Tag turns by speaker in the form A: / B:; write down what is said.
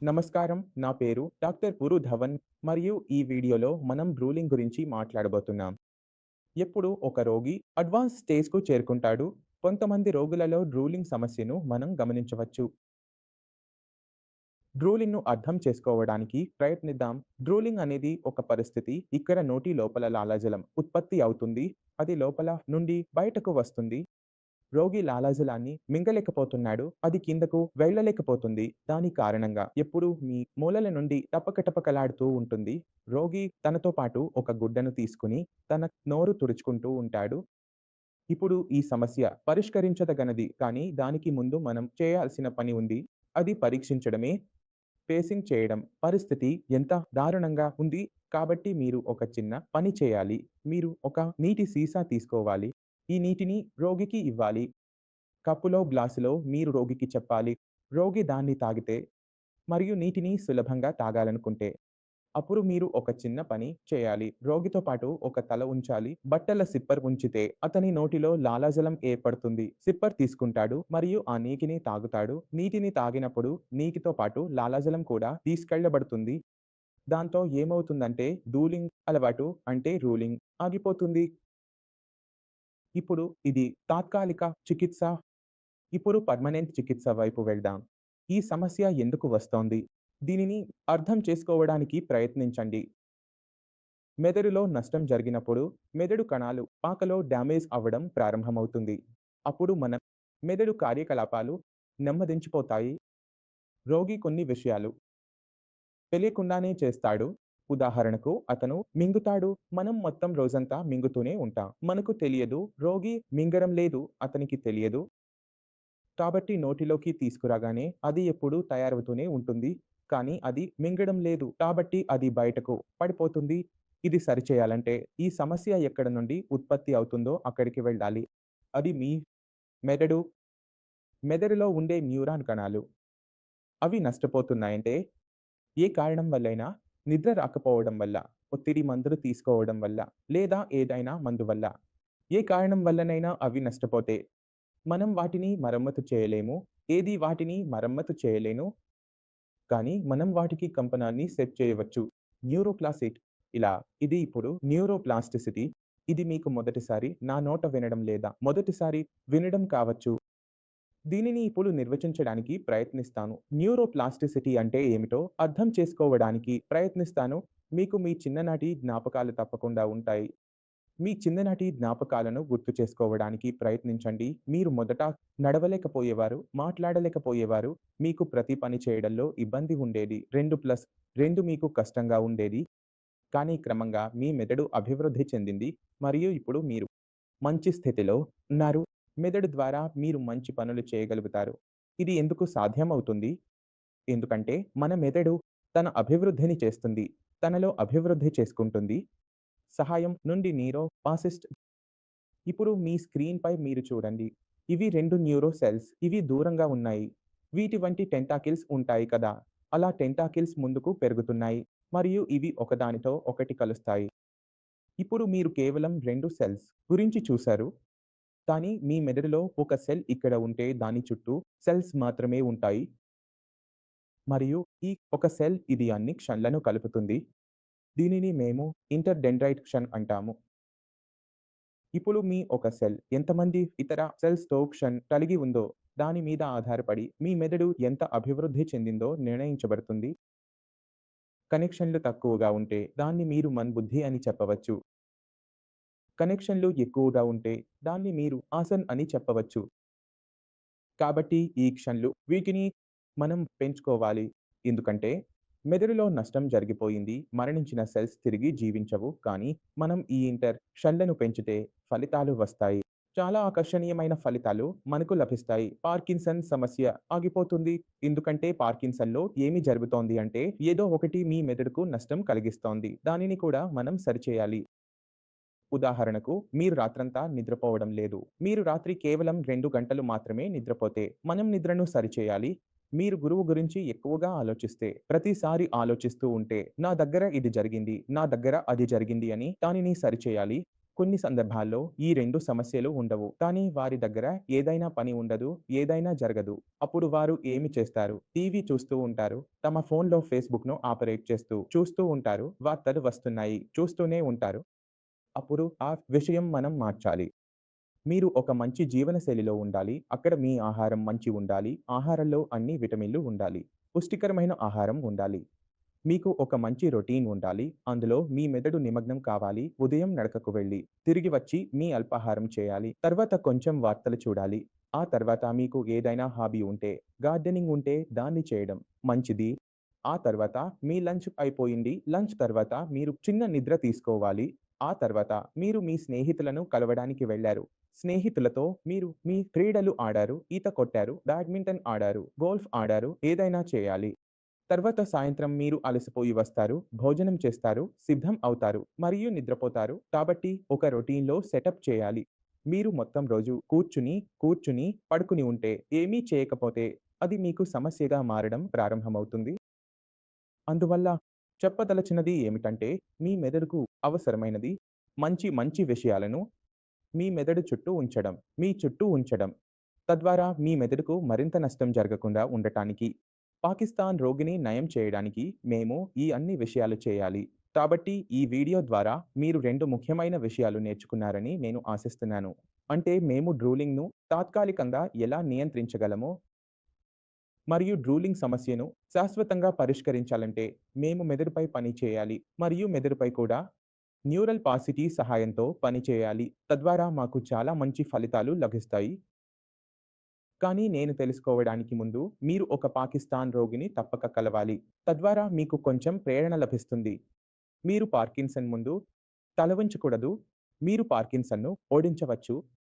A: నమస్కారం. నా పేరు డాక్టర్ పురు ధవన్ మరియు ఈ వీడియోలో మనం డ్రూలింగ్ గురించి మాట్లాడబోతున్నాం. ఎప్పుడు ఒక రోగి అడ్వాన్స్ స్టేజ్‌కు చేరుకుంటాడు. కొంతమంది రోగులలో డ్రూలింగ్ సమస్యను మనం గమనించవచ్చు. డ్రూలింగ్‌ను అర్థం చేసుకోవడానికి ప్రయత్నిద్దాం. డ్రూలింగ్ అనేది ఒక పరిస్థితి. ఇక్కడ నోటి లోపల లాలాజలం ఉత్పత్తి అవుతుంది. అది లోపల నుండి బయటకు వస్తుంది. రోగి లాలాజలాన్ని మింగలేకపోతున్నాడు. అది కిందకు వెళ్ళలేకపోతుంది. దాని కారణంగా ఎప్పుడూ మీ మూలల నుండి టపకటపకలాడుతూ ఉంటుంది. రోగి తనతో పాటు ఒక గుడ్డను తీసుకుని తన నోరు తుడుచుకుంటూ ఉంటాడు. ఇప్పుడు ఈ సమస్య పరిష్కరించదగనది, కానీ దానికి ముందు మనం చేయాల్సిన పని ఉంది. అది పరీక్షించడమే. పేసింగ్ చేయడం. పరిస్థితి ఎంత దారుణంగా ఉంది కాబట్టి మీరు ఒక చిన్న పని చేయాలి. మీరు ఒక నీటి సీసా తీసుకోవాలి. ఈ నీటిని రోగికి ఇవ్వాలి. కప్పులో, గ్లాసులో మీరు రోగికి చెప్పాలి. రోగి దాన్ని తాగితే మరియు నీటిని సులభంగా తాగాలనుకుంటే, అప్పుడు మీరు ఒక చిన్న పని చేయాలి. రోగితో పాటు ఒక తల ఉంచాలి. బట్టల సిప్పర్ ఉంచితే అతని నోటిలో లాలాజలం ఏర్పడుతుంది. సిప్పర్ తీసుకుంటాడు మరియు ఆ నీటిని తాగుతాడు. నీటిని తాగినప్పుడు నీటితో పాటు లాలాజలం కూడా తీసుకెళ్లబడుతుంది. దాంతో ఏమవుతుందంటే డూలింగ్ అలవాటు అంటే రూలింగ్ ఆగిపోతుంది. ఇప్పుడు ఇది తాత్కాలిక చికిత్స. ఇప్పుడు పర్మనెంట్ చికిత్స వైపు వెళ్దాం. ఈ సమస్య ఎందుకు వస్తోంది? దీనిని అర్థం చేసుకోవడానికి ప్రయత్నించండి. మెదడులో నష్టం జరిగినప్పుడు మెదడు కణాలు పాకలో డ్యామేజ్ అవ్వడం ప్రారంభమవుతుంది. అప్పుడు మన మెదడు కార్యకలాపాలు నెమ్మదించిపోతాయి. రోగి కొన్ని విషయాలు తెలియకుండానే చేస్తాడు. ఉదాహరణకు అతను మింగుతాడు. మనం మొత్తం రోజంతా మింగుతూనే ఉంటాం. మనకు తెలియదు. రోగి మింగడం లేదు. అతనికి తెలియదు. కాబట్టి నోటిలోకి తీసుకురాగానే అది ఎప్పుడూ తయారవుతూనే ఉంటుంది. కానీ అది మింగడం లేదు. కాబట్టి అది బయటకు పడిపోతుంది. ఇది సరిచేయాలంటే ఈ సమస్య ఎక్కడ నుండి ఉత్పత్తి అవుతుందో అక్కడికి వెళ్ళాలి. అది మీ మెదడు. మెదడులో ఉండే న్యూరాన్ కణాలు. అవి నష్టపోతున్నాయంటే ఏ కారణం వల్లైనా, నిద్ర రాకపోవడం వల్ల, ఒత్తిడి మందులు తీసుకోవడం వల్ల, లేదా ఏదైనా మందు వల్ల. ఏ కారణం వల్లనైనా అవి నష్టపోతే మనం వాటిని మరమ్మతు చేయలేము. ఏది వాటిని మరమ్మతు చేయలేను. కానీ మనం వాటికి కంపనాన్ని సెట్ చేయవచ్చు. న్యూరోప్లాసిట్ ఇలా. ఇది ఇప్పుడు న్యూరోప్లాస్టిసిటీ. ఇది మీకు మొదటిసారి నా నోట వినడం లేదా మొదటిసారి వినడం కావచ్చు. దీనిని ఇప్పుడు నిర్వచించడానికి ప్రయత్నిస్తాను. న్యూరోప్లాస్టిసిటీ అంటే ఏమిటో అర్థం చేసుకోవడానికి ప్రయత్నిస్తాను. మీకు మీ చిన్ననాటి జ్ఞాపకాలు తప్పకుండా ఉంటాయి. మీ చిన్ననాటి జ్ఞాపకాలను గుర్తు చేసుకోవడానికి ప్రయత్నించండి. మీరు మొదట నడవలేకపోయేవారు, మాట్లాడలేకపోయేవారు. మీకు ప్రతి పని చేయడంలో ఇబ్బంది ఉండేది. 2+2 మీకు కష్టంగా ఉండేది. కానీ క్రమంగా మీ మెదడు అభివృద్ధి చెందింది మరియు ఇప్పుడు మీరు మంచి స్థితిలో ఉన్నారు. మెదడు ద్వారా మీరు మంచి పనులు చేయగలుగుతారు. ఇది ఎందుకు సాధ్యమవుతుంది? ఎందుకంటే మన మెదడు తన అభివృద్ధిని చేస్తుంది. తనలో అభివృద్ధి చేసుకుంటుంది. సహాయం నుండి నీరో పాసిస్ట్. ఇప్పుడు మీ స్క్రీన్‌పై మీరు చూడండి. ఇవి 2 న్యూరో సెల్స్. ఇవి దూరంగా ఉన్నాయి. వీటి వంటి టెంటాకిల్స్ ఉంటాయి కదా! అలా టెంటాకిల్స్ ముందుకు పెరుగుతున్నాయి మరియు ఇవి ఒకదానితో ఒకటి కలుస్తాయి. ఇప్పుడు మీరు కేవలం 2 సెల్స్ గురించి చూశారు. కానీ మీ మెదడులో ఒక సెల్ ఇక్కడ ఉంటే దాని చుట్టూ సెల్స్ మాత్రమే ఉంటాయి. మరియు ఈ ఒక సెల్ ఇది అన్ని క్షన్లను కలుపుతుంది. దీనిని మేము ఇంటర్‌డెండ్రైట్ షన్ అంటాము. ఇప్పుడు మీ ఒక సెల్ ఎంతమంది ఇతర సెల్స్‌తో కలిగి ఉందో దాని మీద ఆధారపడి మీ మెదడు ఎంత అభివృద్ధి చెందిందో నిర్ణయించబడుతుంది. కనెక్షన్లు తక్కువగా ఉంటే దాన్ని మీరు మన్బుద్ధి అని చెప్పవచ్చు. కనెక్షన్లు ఎక్కువగా ఉంటే దాన్ని మీరు ఆసన్ అని చెప్పవచ్చు. కాబట్టి ఈ వీటిని మనం పెంచుకోవాలి. ఎందుకంటే మెదడులో నష్టం జరిగిపోయింది. మరణించిన సెల్స్ తిరిగి జీవించవు. కానీ మనం ఈ షన్లను పెంచితే ఫలితాలు వస్తాయి. చాలా ఆకర్షణీయమైన ఫలితాలు మనకు లభిస్తాయి. పార్కిన్సన్ సమస్య ఆగిపోతుంది. ఎందుకంటే పార్కిన్సన్‌లో ఏమి జరుగుతోంది అంటే ఏదో ఒకటి మీ మెదడుకు నష్టం కలిగిస్తోంది. దానిని కూడా మనం సరిచేయాలి. ఉదాహరణకు మీరు రాత్రంతా నిద్రపోవడం లేదు. మీరు రాత్రి కేవలం 2 గంటలు మాత్రమే నిద్రపోతే మనం నిద్రను సరిచేయాలి. మీరు గురువు గురించి ఎక్కువగా ఆలోచిస్తే, ప్రతిసారి ఆలోచిస్తూ ఉంటే, నా దగ్గర ఇది జరిగింది, నా దగ్గర అది జరిగింది అని దానిని సరిచేయాలి. కొన్ని సందర్భాల్లో ఈ 2 సమస్యలు ఉండవు. కానీ వారి దగ్గర ఏదైనా పని ఉండదు, ఏదైనా జరగదు. అప్పుడు వారు ఏమి చేస్తారు? టీవీ చూస్తూ ఉంటారు. తమ ఫోన్‌లో ఫేస్‌బుక్‌ను ఆపరేట్ చూస్తూ ఉంటారు. వార్తలు వస్తున్నాయి. చూస్తూనే ఉంటారు. అప్పుడు ఆ విషయం మనం మార్చాలి. మీరు ఒక మంచి జీవనశైలిలో ఉండాలి. అక్కడ మీ ఆహారం మంచి ఉండాలి. ఆహారంలో అన్ని విటమిన్‌లు ఉండాలి. పుష్టికరమైన ఆహారం ఉండాలి. మీకు ఒక మంచి రొటీన్ ఉండాలి. అందులో మీ మెదడు నిమగ్నం కావాలి. ఉదయం నడకకు వెళ్లి, తిరిగి వచ్చి మీ అల్పాహారం చేయాలి. తర్వాత కొంచెం వార్తలు చూడాలి. ఆ తర్వాత మీకు ఏదైనా హాబీ ఉంటే, గార్డెనింగ్ ఉంటే దాన్ని చేయడం మంచిది. ఆ తర్వాత మీ లంచ్ అయిపోయింది. లంచ్ తర్వాత మీరు చిన్న నిద్ర తీసుకోవాలి. ఆ తర్వాత మీరు మీ స్నేహితులను కలవడానికి వెళ్లారు. స్నేహితులతో మీరు మీ క్రీడలు ఆడారు, ఈత కొట్టారు, బ్యాడ్మింటన్ ఆడారు, గోల్ఫ్ ఆడారు, ఏదైనా చేయాలి. తర్వాత సాయంత్రం మీరు అలసిపోయి వస్తారు, భోజనం చేస్తారు, సిద్ధం అవుతారు మరియు నిద్రపోతారు. కాబట్టి ఒక రొటీన్‌లో సెటప్ చేయాలి. మీరు మొత్తం రోజు కూర్చుని, పడుకుని ఉంటే, ఏమీ చేయకపోతే అది మీకు సమస్యగా మారడం ప్రారంభమవుతుంది. అందువల్ల చెప్పదలచినది ఏమిటంటే, మీ మెదడుకు అవసరమైనది మంచి విషయాలను మీ మెదడు చుట్టూ ఉంచడం. మీ చుట్టూ ఉంచడం. తద్వారా మీ మెదడుకు మరింత నష్టం జరగకుండా ఉండటానికి, పాకిస్తాన్ రోగిని నయం చేయడానికి మేము ఈ అన్ని విషయాలు చేయాలి. కాబట్టి ఈ వీడియో ద్వారా మీరు 2 ముఖ్యమైన విషయాలు నేర్చుకున్నారని నేను ఆశిస్తున్నాను. అంటే మేము డ్రూలింగ్‌ను తాత్కాలికంగా ఎలా నియంత్రించగలమో మరియు డ్రూలింగ్ సమస్యను శాశ్వతంగా పరిష్కరించాలంటే మేము మెదడుపై పని చేయాలి మరియు మెదడుపై కూడా న్యూరల్ పాసిటీ సహాయంతో పని చేయాలి. తద్వారా మాకు చాలా మంచి ఫలితాలు లభిస్తాయి. కానీ నేను తెలుసుకోవడానికి ముందు మీరు ఒక పాకిస్తాన్ రోగిని తప్పక కలవాలి. తద్వారా మీకు కొంచెం ప్రేరణ లభిస్తుంది. మీరు పార్కిన్సన్ ముందు తల వంచకూడదు. మీరు పార్కిన్సన్‌ను ఓడించవచ్చు.